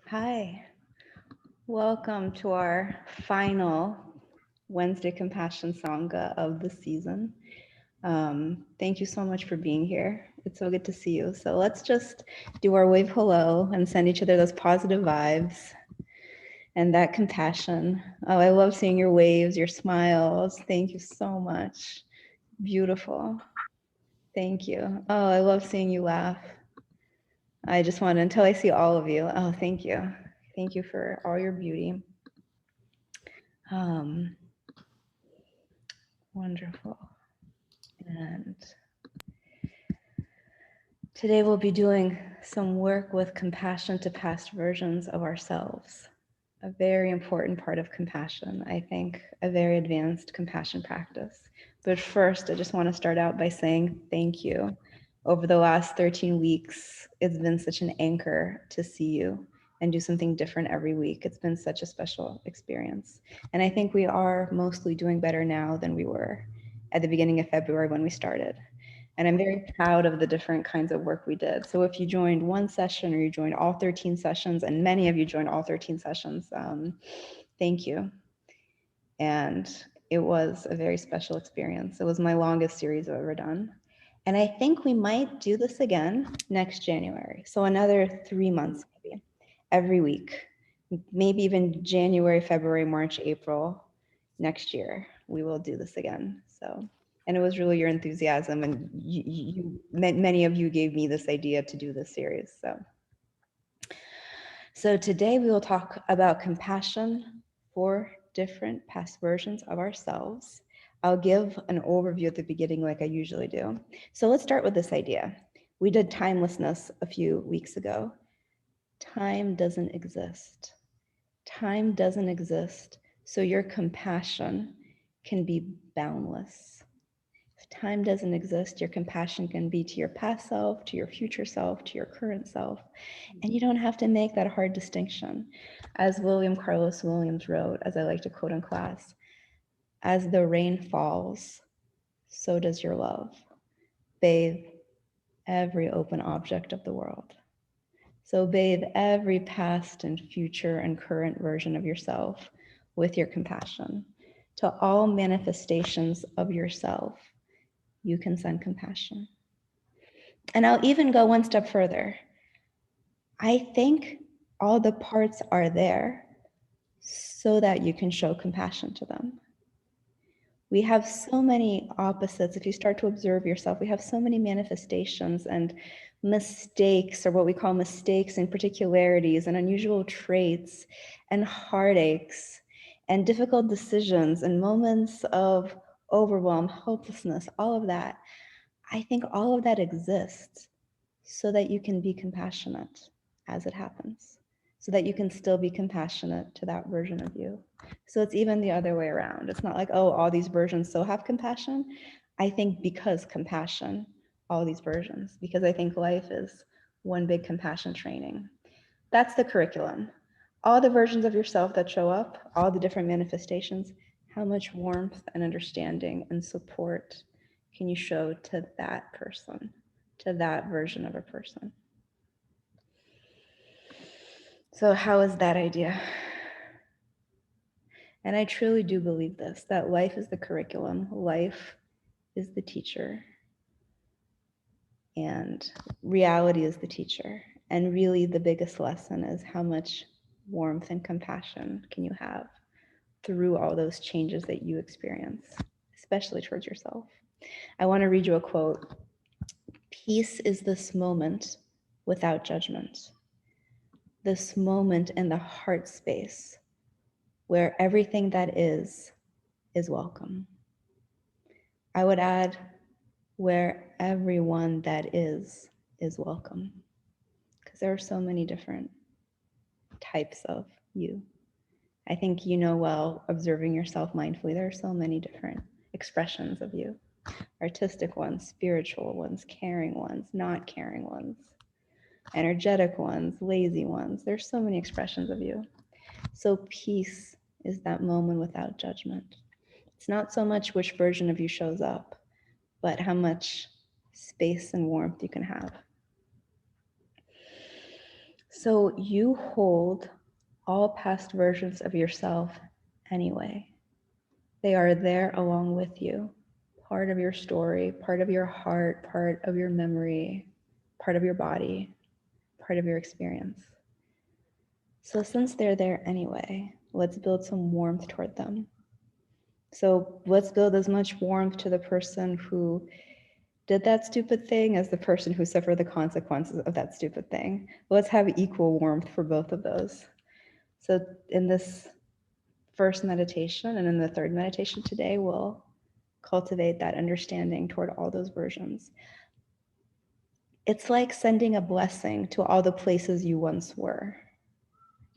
Hi, welcome to our final Wednesday Compassion Sangha of the season. Thank you so much for being here. It's so good to see you. So let's just do our wave hello and send each other those positive vibes and that compassion. Oh, I love seeing your waves, your smiles. Thank you so much. Beautiful. Thank you. Oh, I love seeing you laugh. I just want to, until I see all of you. Oh, thank you. Thank you for all your beauty. Um, Wonderful. And today we'll be doing some work with compassion to past versions of ourselves. A very important part of compassion, I think, a very advanced compassion practice. But first, I just want to start out by saying thank you. Over the last 13 weeks, it's been such an anchor to see you and do something different every week. It's been such a special experience. And I think we are mostly doing better now than we were at the beginning of February when we started. And I'm very proud of the different kinds of work we did. So if you joined one session or you joined all 13 sessions, and many of you joined all 13 sessions, thank you. And it was a very special experience. It was my longest series I've ever done. And I think we might do this again next January. So another 3 months, maybe, every week, maybe even January, February, March, April next year, we will do this again. So, and it was really your enthusiasm, and many of you gave me this idea to do this series. So today we will talk about compassion for different past versions of ourselves. I'll give an overview at the beginning like I usually do. So let's start with this idea. We did timelessness a few weeks ago. Time doesn't exist. Time doesn't exist, so your compassion can be boundless. If time doesn't exist, your compassion can be to your past self, to your future self, to your current self. And you don't have to make that hard distinction. As William Carlos Williams wrote, as I like to quote in class, as the rain falls, so does your love. Bathe every open object of the world. So bathe every past and future and current version of yourself with your compassion. To all manifestations of yourself, you can send compassion. And I'll even go one step further. I think all the parts are there so that you can show compassion to them. We have so many opposites. If you start to observe yourself, we have so many manifestations and mistakes, or what we call mistakes and particularities and unusual traits and heartaches and difficult decisions and moments of overwhelm, hopelessness, all of that. I think all of that exists so that you can be compassionate as it happens, so that you can still be compassionate to that version of you. So it's even the other way around. It's not like, oh, all these versions still have compassion. I think because compassion, all these versions, because I think life is one big compassion training. That's the curriculum. All the versions of yourself that show up, all the different manifestations, how much warmth and understanding and support can you show to that person, to that version of a person? So, how is that idea? And I truly do believe this, that life is the curriculum, life is the teacher, and reality is the teacher. And really, the biggest lesson is how much warmth and compassion can you have through all those changes that you experience, especially towards yourself. I want to read you a quote. Peace is this moment without judgment, this moment in the heart space where everything that is welcome. I would add, where everyone that is welcome, because there are so many different types of you. I think you know well, observing yourself mindfully, there are so many different expressions of you. Artistic ones, spiritual ones, caring ones, not caring ones, energetic ones, lazy ones. There's so many expressions of you. So peace is that moment without judgment. It's not so much which version of you shows up, but how much space and warmth you can have. So you hold all past versions of yourself anyway. They are there along with you, part of your story, part of your heart, part of your memory, part of your body, part of your experience. So since they're there anyway, let's build some warmth toward them. So let's build as much warmth to the person who did that stupid thing as the person who suffered the consequences of that stupid thing. Let's have equal warmth for both of those. So in this first meditation and in the third meditation today, we'll cultivate that understanding toward all those versions. It's like sending a blessing to all the places you once were.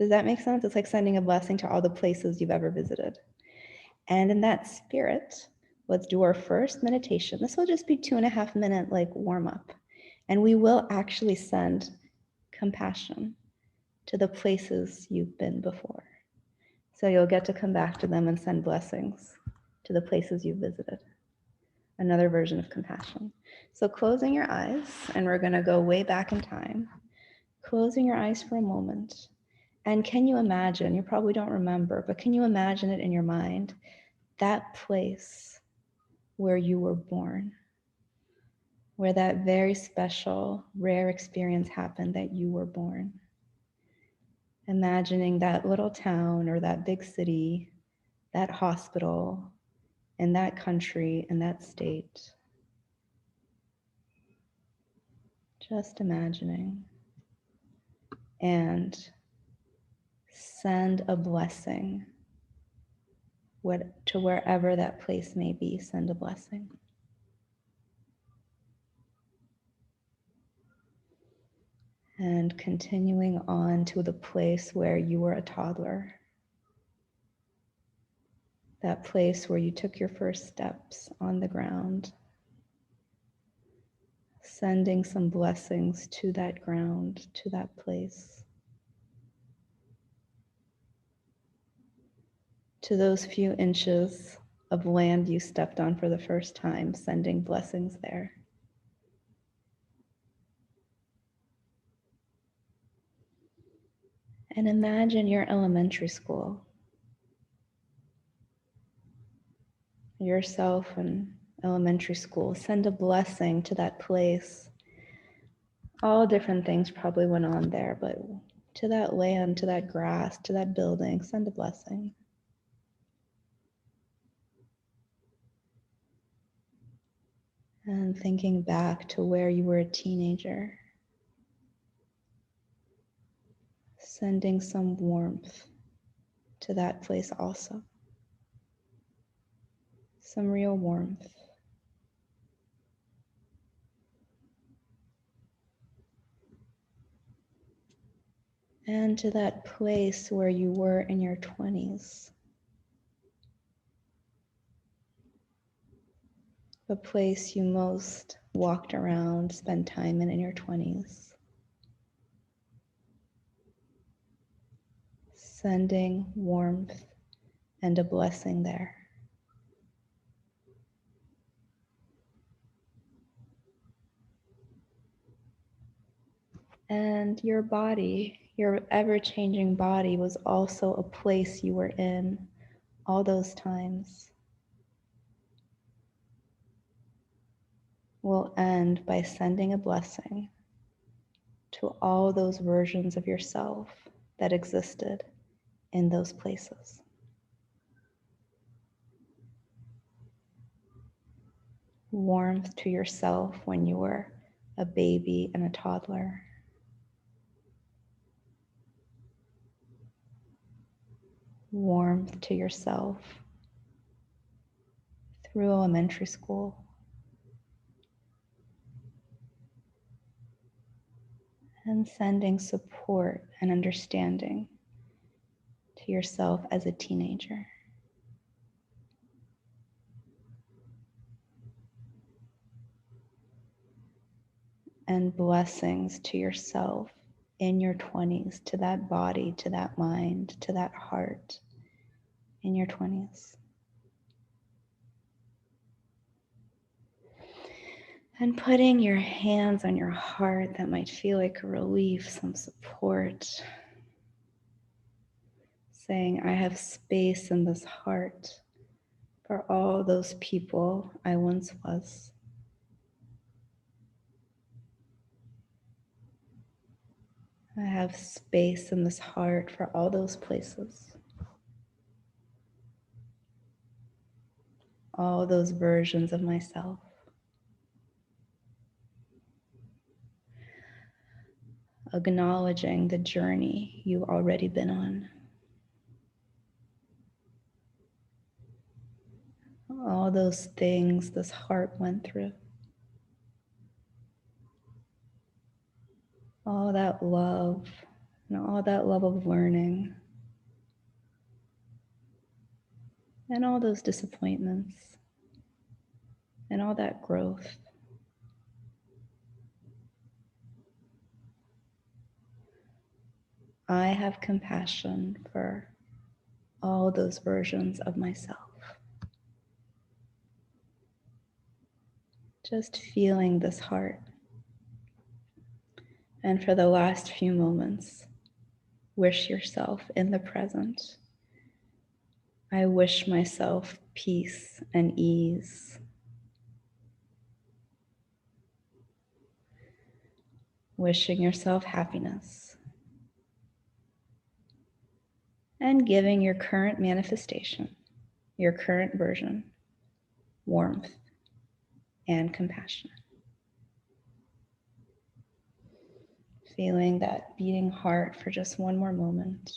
Does that make sense? It's like sending a blessing to all the places you've ever visited. And in that spirit, let's do our first meditation. This will just be 2.5 minute like warm up. And we will actually send compassion to the places you've been before. So you'll get to come back to them and send blessings to the places you've visited. Another version of compassion. So closing your eyes, and we're going to go way back in time. Closing your eyes for a moment. And can you imagine, you probably don't remember, but can you imagine it in your mind, that place where you were born, where that very special, rare experience happened that you were born. Imagining that little town or that big city, that hospital, in that country, in that state. Just imagining. And send a blessing to wherever that place may be, send a blessing. And continuing on to the place where you were a toddler. That place where you took your first steps on the ground. Sending some blessings to that ground, to that place. To those few inches of land you stepped on for the first time, sending blessings there. And imagine your elementary school. Yourself in elementary school. Send a blessing to that place. All different things probably went on there, but to that land, to that grass, to that building, send a blessing. And thinking back to where you were a teenager, sending some warmth to that place also. Some real warmth. And to that place where you were in your 20s. The place you most walked around, spent time in your 20s. Sending warmth and a blessing there. And your body, your ever-changing body, was also a place you were in all those times. We'll end by sending a blessing to all those versions of yourself that existed in those places. Warmth to yourself when you were a baby and a toddler. Warmth to yourself through elementary school. And sending support and understanding to yourself as a teenager. And blessings to yourself in your 20s, to that body, to that mind, to that heart in your 20s. And putting your hands on your heart, that might feel like a relief, some support. Saying, I have space in this heart for all those people I once was. I have space in this heart for all those places. All those versions of myself. Acknowledging the journey you've already been on. All those things this heart went through. All that love and all that love of learning. And all those disappointments. And all that growth. I have compassion for all those versions of myself. Just feeling this heart. And for the last few moments, wish yourself in the present. I wish myself peace and ease. Wishing yourself happiness. And giving your current manifestation, your current version, warmth and compassion. Feeling that beating heart for just one more moment.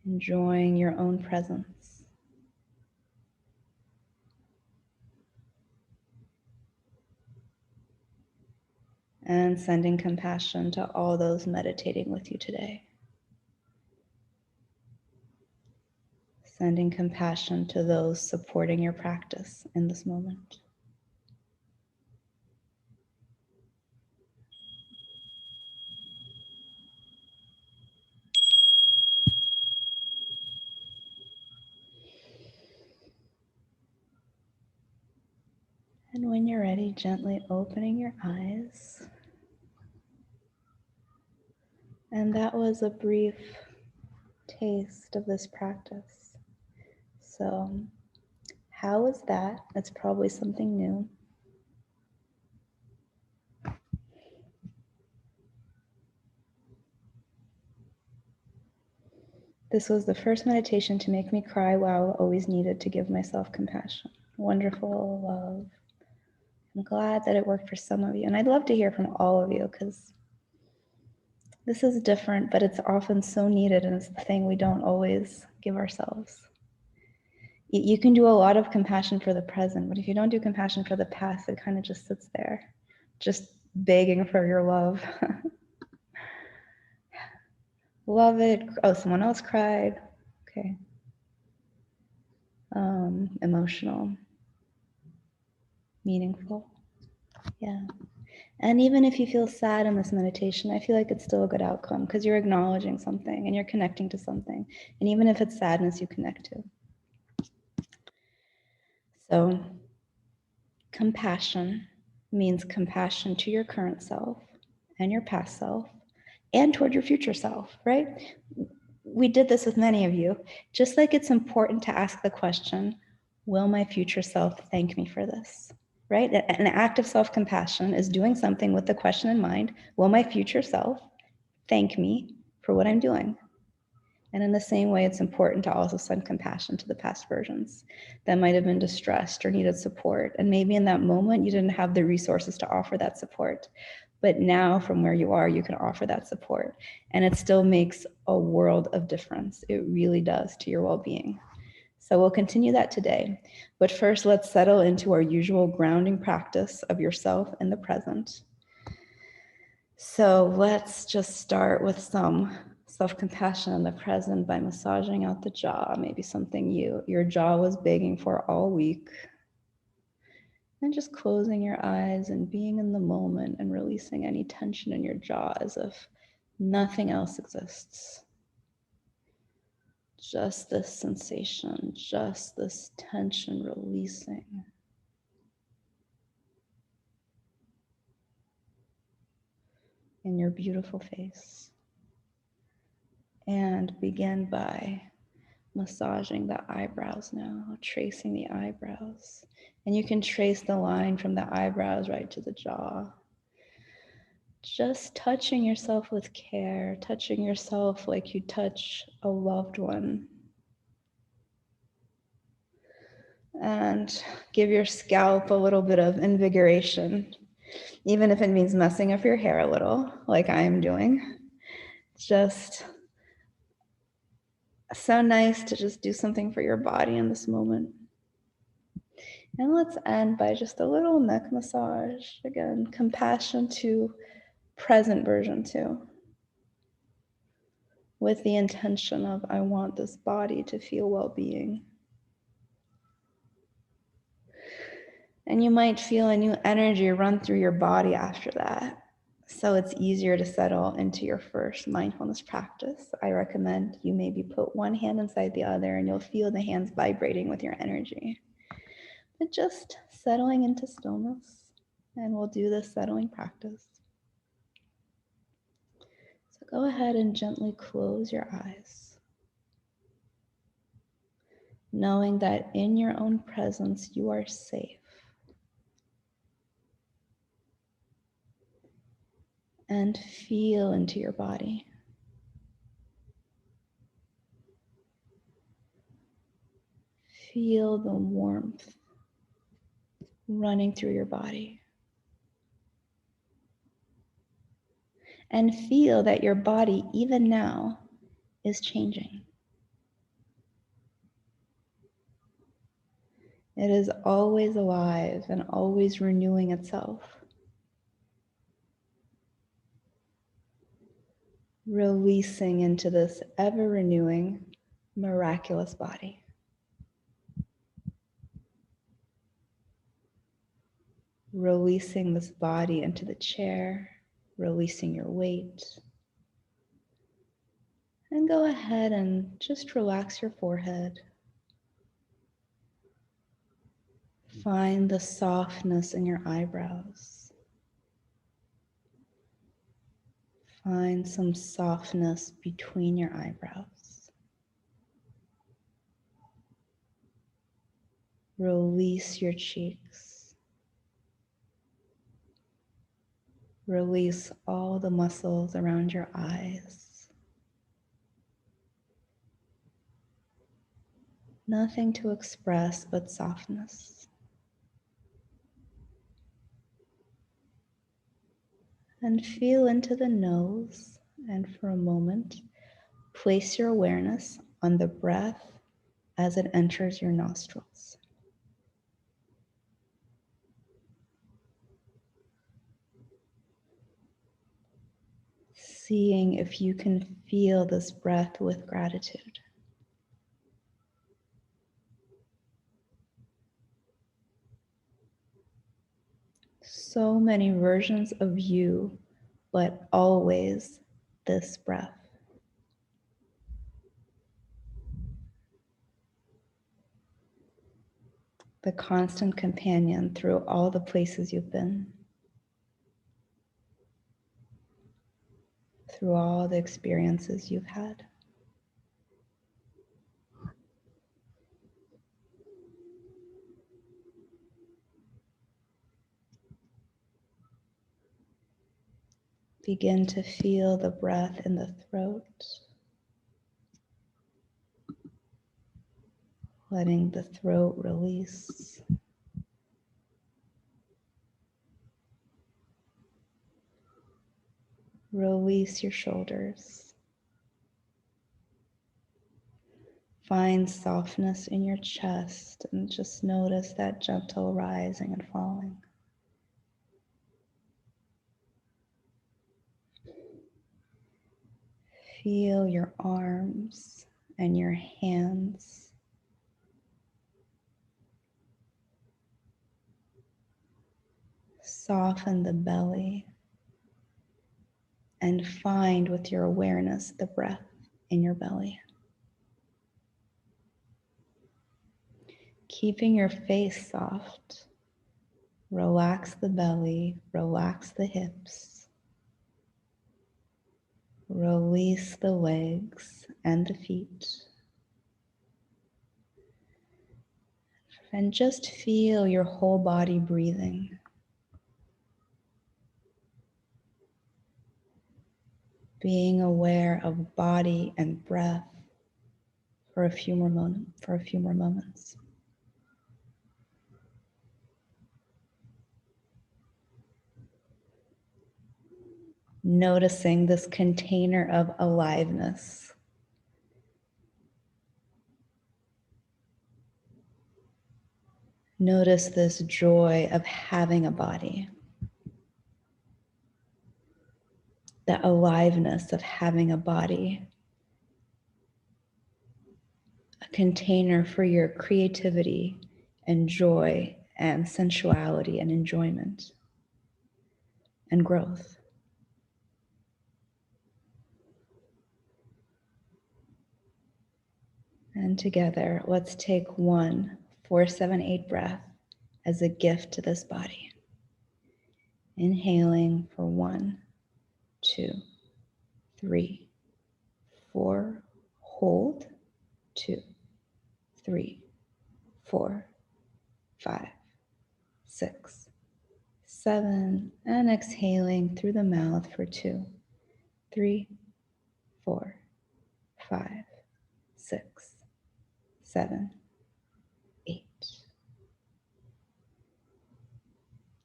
Enjoying your own presence. And sending compassion to all those meditating with you today. Sending compassion to those supporting your practice in this moment. And when you're ready, gently opening your eyes. And that was a brief taste of this practice. So, how was that? It's probably something new. This was the first meditation to make me cry. Wow, always needed to give myself compassion. Wonderful love. I'm glad that it worked for some of you. And I'd love to hear from all of you because this is different, but it's often so needed, and it's the thing we don't always give ourselves. You can do a lot of compassion for the present, but if you don't do compassion for the past, it kind of just sits there, just begging for your love. Love it. Oh, someone else cried. Okay. Emotional. Meaningful. Yeah. And even if you feel sad in this meditation, I feel like it's still a good outcome because you're acknowledging something and you're connecting to something. And even if it's sadness, you connect to. So, compassion means compassion to your current self and your past self and toward your future self, right? We did this with many of you. Just like it's important to ask the question, will my future self thank me for this? Right? An act of self-compassion is doing something with the question in mind, will my future self thank me for what I'm doing? And in the same way, it's important to also send compassion to the past versions that might have been distressed or needed support. And maybe in that moment, you didn't have the resources to offer that support. But now from where you are, you can offer that support. And it still makes a world of difference. It really does to your well-being. So we'll continue that today. But first, let's settle into our usual grounding practice of yourself in the present. So let's just start with some self-compassion in the present by massaging out the jaw, maybe something your jaw was begging for all week. And just closing your eyes and being in the moment and releasing any tension in your jaw as if nothing else exists. Just this sensation, just this tension releasing. in your beautiful face. And begin by massaging the eyebrows now, tracing the eyebrows. And you can trace the line from the eyebrows right to the jaw. Just touching yourself with care, touching yourself like you touch a loved one. And give your scalp a little bit of invigoration, even if it means messing up your hair a little, like I am doing. Just so nice to just do something for your body in this moment. And let's end by just a little neck massage. Again, compassion to present version 2. With the intention of, I want this body to feel well-being. And you might feel a new energy run through your body after that. So it's easier to settle into your first mindfulness practice. I recommend you maybe put one hand inside the other and you'll feel the hands vibrating with your energy. But just settling into stillness, and we'll do this settling practice. So go ahead and gently close your eyes, knowing that in your own presence you are safe. And feel into your body. Feel the warmth running through your body. And feel that your body, even now, is changing. It is always alive and always renewing itself. Releasing into this ever-renewing, miraculous body. Releasing this body into the chair, releasing your weight. And go ahead and just relax your forehead. Find the softness in your eyebrows. Find some softness between your eyebrows. Release your cheeks. Release all the muscles around your eyes. Nothing to express but softness. And feel into the nose, and for a moment, place your awareness on the breath as it enters your nostrils. Seeing if you can feel this breath with gratitude. So many versions of you, but always this breath. The constant companion through all the places you've been, through all the experiences you've had. Begin to feel the breath in the throat, letting the throat release. Release your shoulders. Find softness in your chest and just notice that gentle rising and falling. Feel your arms and your hands. Soften the belly and find with your awareness the breath in your belly. Keeping your face soft, relax the belly, relax the hips. Release the legs and the feet. And just feel your whole body breathing. Being aware of body and breath for a few more moments. Noticing this container of aliveness. Notice this joy of having a body. The aliveness of having a body. A container for your creativity and joy and sensuality and enjoyment and growth. And together, let's take 1 4-7-8 breath as a gift to this body. Inhaling for 1, 2, 3, 4. Hold. 2, 3, 4, 5, 6, 7. And exhaling through the mouth for 2, 3, 4, 5, 6, 7, 8.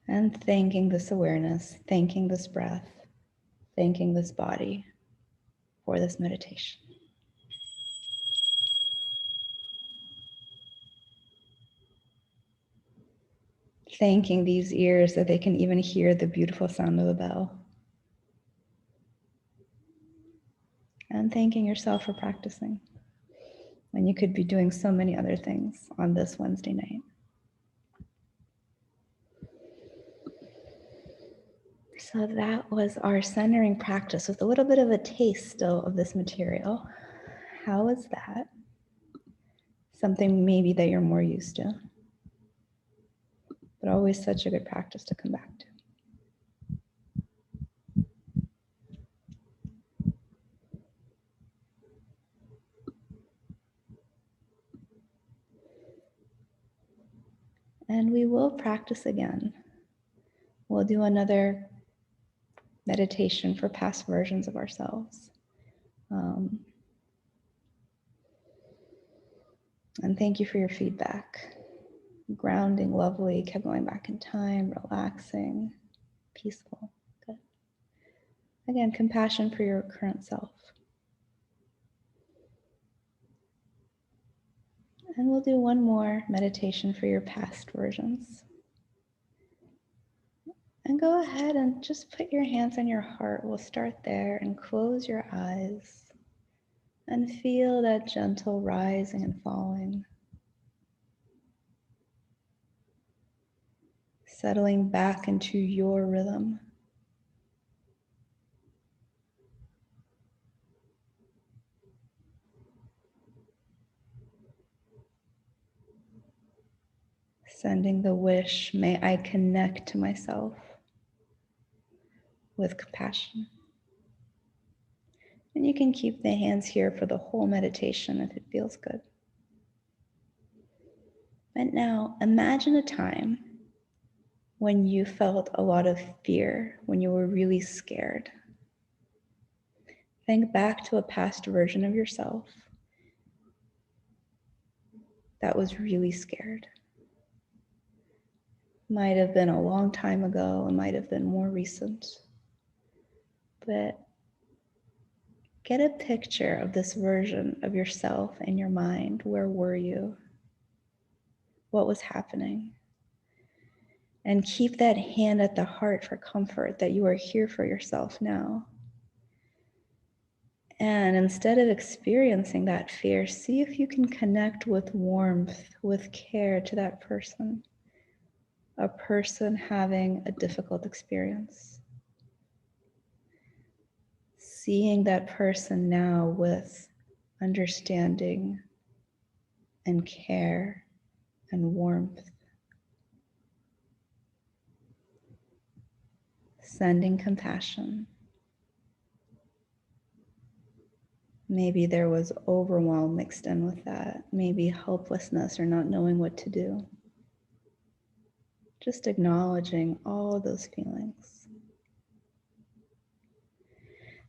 And thanking this awareness, thanking this breath, thanking this body for this meditation. Thanking these ears that they can even hear the beautiful sound of the bell. And thanking yourself for practicing when you could be doing so many other things on this Wednesday night. So that was our centering practice with a little bit of a taste still of this material. How was that? Something maybe that you're more used to, but always such a good practice to come back to. And we will practice again. We'll do another meditation for past versions of ourselves. And thank you for your feedback. Grounding, lovely, kept going back in time, relaxing, peaceful. Good. Again, compassion for your current self. And we'll do one more meditation for your past versions. And go ahead and just put your hands on your heart. We'll start there and close your eyes and feel that gentle rising and falling. Settling back into your rhythm. Sending the wish, may I connect to myself with compassion. And you can keep the hands here for the whole meditation if it feels good. And now imagine a time when you felt a lot of fear, when you were really scared. Think back to a past version of yourself that was really scared. Might have been a long time ago, it might have been more recent. But get a picture of this version of yourself in your mind. Where were you? What was happening? And keep that hand at the heart for comfort that you are here for yourself now. And instead of experiencing that fear, see if you can connect with warmth, with care to that person, a person having a difficult experience. Seeing that person now with understanding and care and warmth. Sending compassion. Maybe there was overwhelm mixed in with that, maybe helplessness or not knowing what to do. Just acknowledging all those feelings.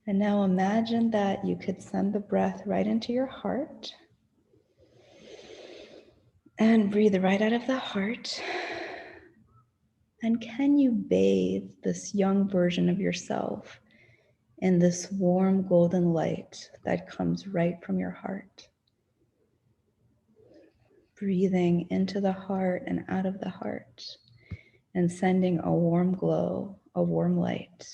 And now imagine that you could send the breath right into your heart and breathe right out of the heart. And can you bathe this young version of yourself in this warm golden light that comes right from your heart? Breathing into the heart and out of the heart and sending a warm glow, a warm light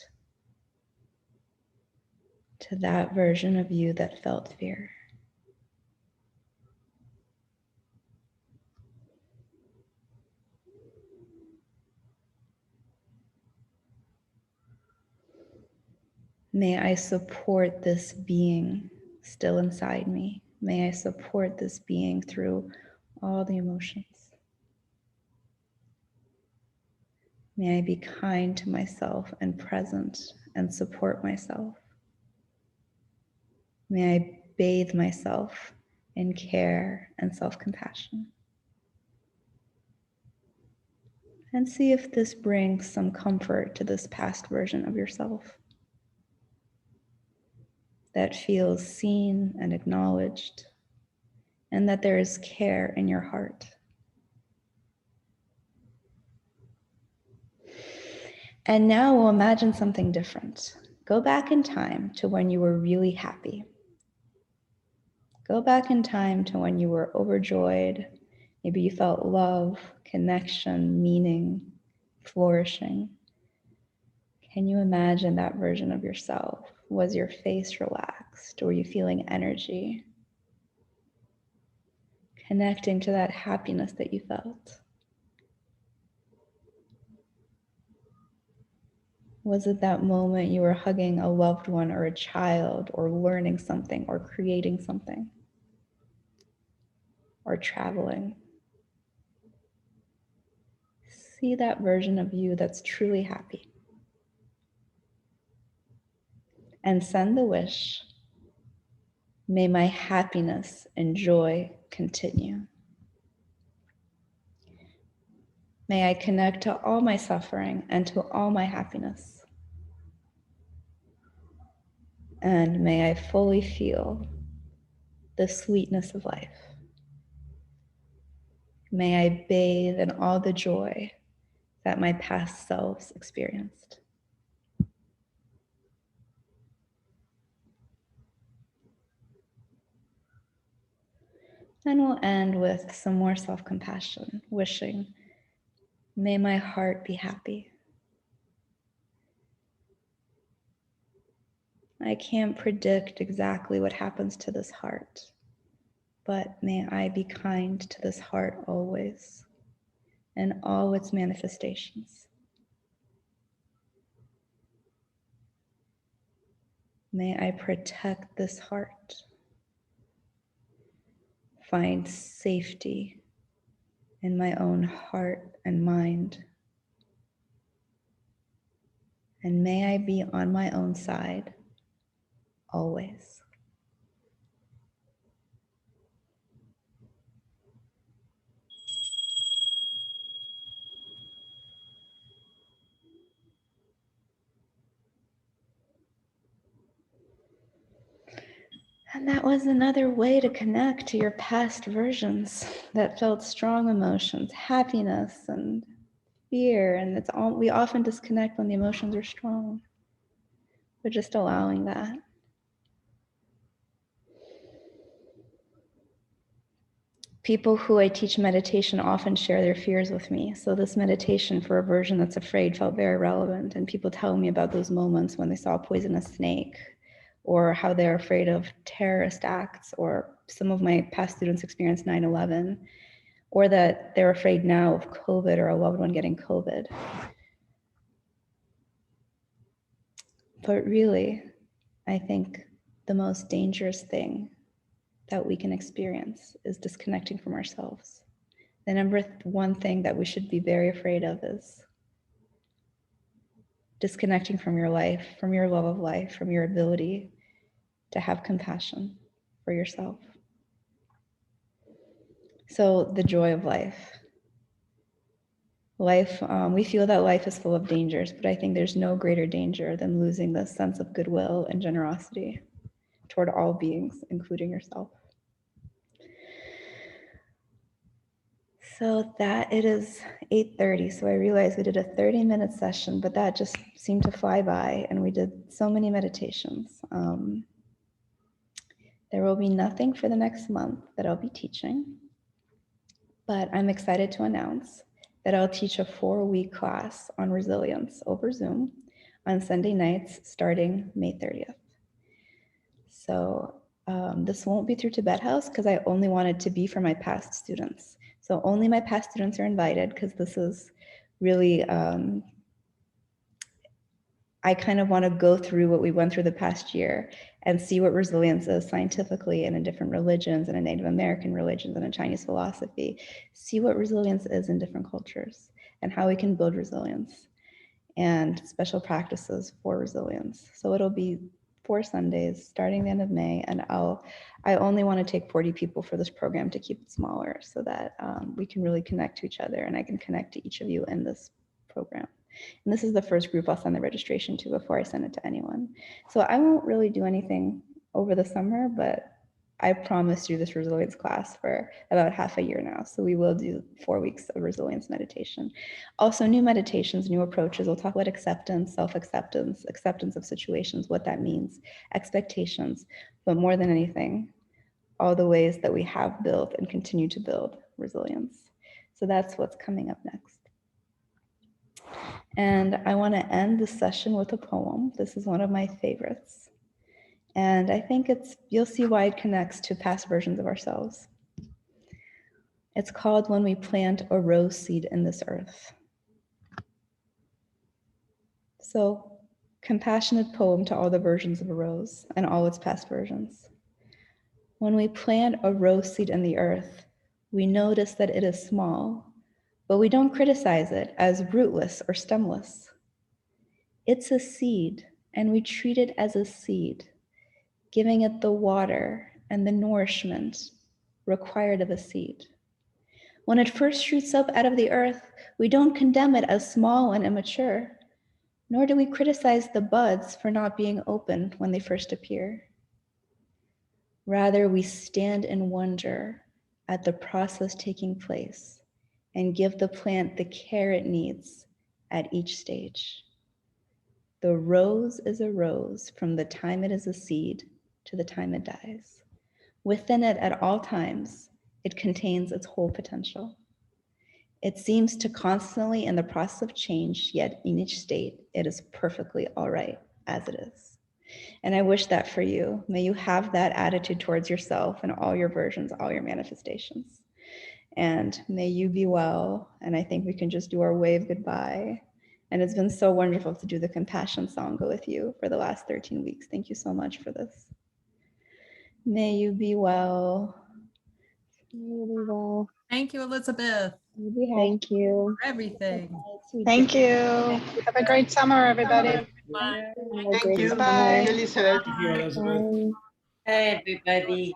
to that version of you that felt fear. May I support this being still inside me. May I support this being through all the emotions. May I be kind to myself and present and support myself. May I bathe myself in care and self-compassion. And see if this brings some comfort to this past version of yourself that feels seen and acknowledged, and that there is care in your heart. And now we'll imagine something different. Go back in time to when you were really happy. Go back in time to when you were overjoyed. Maybe you felt love, connection, meaning, flourishing. Can you imagine that version of yourself? Was your face relaxed? Were you feeling energy? Connecting to that happiness that you felt. Was it that moment you were hugging a loved one or a child, or learning something, or creating something, or traveling? See that version of you that's truly happy. And send the wish, may my happiness and joy continue. May I connect to all my suffering and to all my happiness. And may I fully feel the sweetness of life. May I bathe in all the joy that my past selves experienced. And we'll end with some more self-compassion, wishing, may my heart be happy. I can't predict exactly what happens to this heart, but may I be kind to this heart always, and all its manifestations. May I protect this heart, find safety in my own heart and mind, and may I be on my own side always. And that was another way to connect to your past versions that felt strong emotions, happiness and fear. And it's all, we often disconnect when the emotions are strong. But just allowing that. People who I teach meditation often share their fears with me. So this meditation for a version that's afraid felt very relevant. And people tell me about those moments when they saw a poisonous snake, or how they're afraid of terrorist acts, or some of my past students experienced 9/11, or that they're afraid now of COVID or a loved one getting COVID. But really, I think the most dangerous thing that we can experience is disconnecting from ourselves. The number one thing that we should be very afraid of is disconnecting from your life, from your love of life, from your ability to have compassion. for yourself. So the joy of life. We feel that life is full of dangers, but I think there's no greater danger than losing the sense of goodwill and generosity toward all beings, including yourself. So that it is 8:30. So I realized we did a 30-minute session, but that just seemed to fly by, and we did so many meditations. There will be nothing for the next month that I'll be teaching, but I'm excited to announce that I'll teach a 4-week class on resilience over Zoom on Sunday nights starting May 30th. So this won't be through Tibet House because I only wanted to be for my past students. So only my past students are invited because this is really, I kind of want to go through what we went through the past year and see what resilience is scientifically and in different religions and in Native American religions and in Chinese philosophy, see what resilience is in different cultures and how we can build resilience and special practices for resilience. So it'll be 4 Sundays starting the end of May, and I only want to take 40 people for this program to keep it smaller so that we can really connect to each other and I can connect to each of you in this program. And this is the first group I'll send the registration to before I send it to anyone. So I won't really do anything over the summer, but I promised you this resilience class for about half a year now. So we will do 4 weeks of resilience meditation. Also new meditations, new approaches. We'll talk about acceptance, self-acceptance, acceptance of situations, what that means, expectations, but more than anything, all the ways that we have built and continue to build resilience. So that's what's coming up next. And I want to end this session with a poem. This is one of my favorites. And I think you'll see why it connects to past versions of ourselves. It's called When We Plant a Rose Seed in This Earth. So, compassionate poem to all the versions of a rose and all its past versions. When we plant a rose seed in the earth, we notice that it is small, but we don't criticize it as rootless or stemless. It's a seed, and we treat it as a seed, giving it the water and the nourishment required of a seed. When it first shoots up out of the earth, we don't condemn it as small and immature, nor do we criticize the buds for not being open when they first appear. Rather, we stand in wonder at the process taking place and give the plant the care it needs at each stage. The rose is a rose from the time it is a seed to the time it dies. Within it at all times, it contains its whole potential. It seems to constantly in the process of change, yet in each state, it is perfectly all right as it is. And I wish that for you. May you have that attitude towards yourself and all your versions, all your manifestations. And may you be well. And I think we can just do our wave goodbye. And it's been so wonderful to do the compassion sangha with you for the last 13 weeks. Thank you so much for this. May you be well. May you be well. Thank you, Elizabeth. Thank you. For everything. Thank you. Have a great summer, everybody. Bye. Have a Thank great you. summer. Bye, Elizabeth. Bye. Hey, everybody.